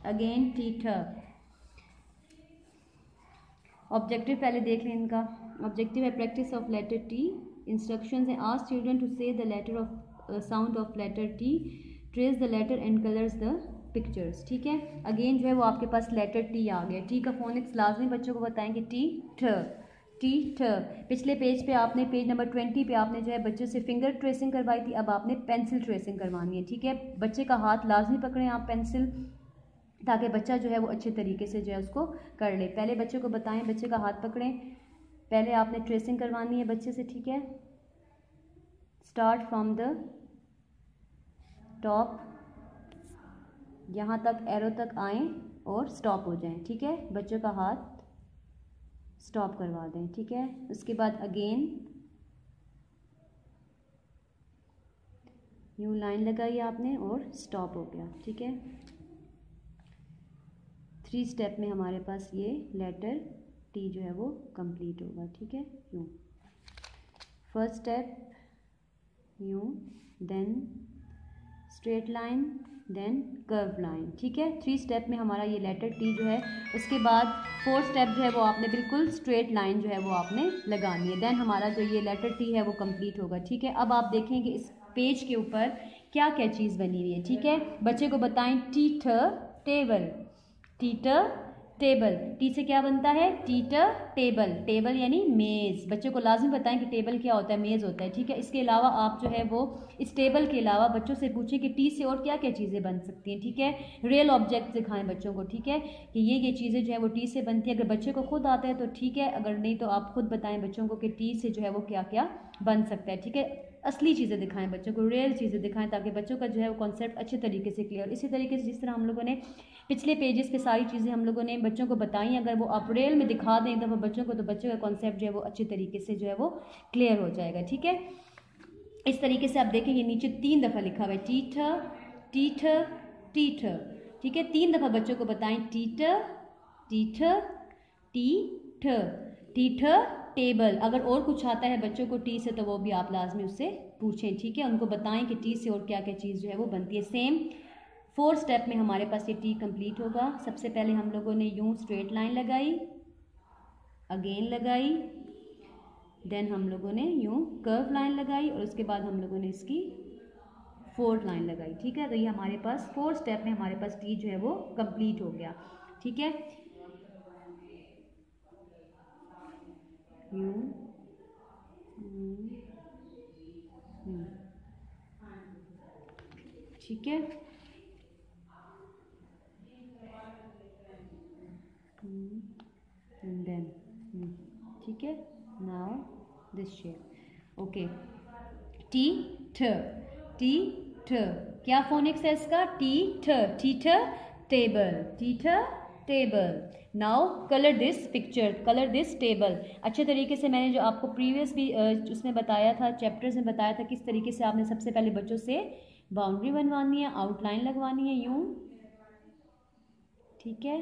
Again Teeter. Objective पहले देख लें इनका। ऑब्जेक्टिव है practice of letter T. Instructions हैं ask children to say the letter of sound of letter T, trace the letter and colours the pictures. ठीक है, again जो है वो आपके पास लेटर टी आ गया। टी का फोनिक्स लाजमी बच्चों को बताएंगे, टी ठ, टी ठ। पिछले पेज पे आपने पेज नंबर 20 पे आपने जो है बच्चों से फिंगर ट्रेसिंग करवाई थी, अब आपने पेंसिल ट्रेसिंग करवानी है। ठीक है, बच्चे का हाथ लाजमी पकड़ें आप पेंसिल, ताकि बच्चा जो है वो अच्छे तरीके से जो है उसको कर ले। पहले बच्चे को बताएं, बच्चे का हाथ पकड़ें, पहले आपने ट्रेसिंग करवानी है बच्चे से। ठीक है, स्टार्ट फ्रॉम द टॉप, यहाँ तक एरो तक आएँ और स्टॉप हो जाएं। ठीक है, बच्चों का हाथ स्टॉप करवा दें। ठीक है, उसके बाद अगेन यूँ लाइन लगाई आपने और स्टॉप हो गया। ठीक है, 3 स्टेप में हमारे पास ये लेटर टी जो है वो कंप्लीट होगा। ठीक है, यूँ फर्स्ट स्टेप यूँ, then straight line, then curve line. ठीक है, 3 स्टेप में हमारा ये लेटर टी जो है। उसके बाद 4th स्टेप जो है वो आपने बिल्कुल स्ट्रेट लाइन जो है वो आपने लगानी है, देन हमारा जो ये लेटर टी है वो कंप्लीट होगा। ठीक है, अब आप देखें कि इस पेज के ऊपर क्या क्या चीज़ बनी हुई है। ठीक है, बच्चे को बताएं Teeter table, Teeter table, T से क्या बनता है, टीटर टेबल, टेबल यानी मेज़। बच्चों को लाजमी बताएं कि टेबल क्या होता है, मेज़ होता है। ठीक है, इसके अलावा आप जो है वो इस टेबल के अलावा बच्चों से पूछें कि टी से और क्या क्या चीज़ें बन सकती हैं। ठीक है, रियल ऑब्जेक्ट दिखाएं बच्चों को। ठीक है, कि ये चीज़ें जो है वो टी से बनती है। अगर बच्चे को खुद आता है तो ठीक है, अगर नहीं तो आप खुद बताएं बच्चों को कि टी से जो है वो क्या क्या बन सकता है। ठीक है, असली चीज़ें दिखाएं बच्चों को, रियल चीज़ें दिखाएं, ताकि बच्चों का जो है वो कॉन्सेप्ट अच्छे तरीके से क्लियर। इसी तरीके से जिस तरह हम लोगों ने पिछले पेजेस पे सारी चीज़ें हम लोगों ने बच्चों को बताई, अगर वो आप रियल में दिखा दें एक दफ़ा बच्चों को, तो बच्चों का कॉन्सेप्ट जो है वो अच्छे तरीके से जो है वो क्लियर हो जाएगा। ठीक है, इस तरीके से आप देखें ये नीचे 3 दफ़ा लिखा हुआ है, टीटर टीटर टीटर। ठीक है, 3 दफ़ा बच्चों को बताएं, Teeter Teeter Teeter Teeter table. अगर और कुछ आता है बच्चों को टी से तो वो भी आप लाजमी उससे पूछें। ठीक है, उनको बताएं कि टी से और क्या क्या चीज़ जो है वो बनती है। सेम 4 स्टेप में हमारे पास ये टी कंप्लीट होगा। सबसे पहले हम लोगों ने यूँ स्ट्रेट लाइन लगाई, अगेन लगाई, देन हम लोगों ने यूँ कर्व लाइन लगाई और उसके बाद हम लोगों ने इसकी 4th लाइन लगाई। ठीक है, तो ये हमारे पास 4 स्टेप में हमारे पास टी जो है वो कंप्लीट हो गया। ठीक है, यूँ ठीक है, and then ठीक है, now this shape. Okay, T ठ, टी ठ, क्या फोनिक्स है इसका, टी ठ, Teeter table, Teeter table. Now colour this picture, colour this table. अच्छे तरीके से मैंने जो आपको प्रीवियस भी उसमें बताया था, चैप्टर्स में बताया था किस तरीके से आपने सबसे पहले बच्चों से बाउंड्री बनवानी है, आउटलाइन लगवानी है यूँ। ठीक है,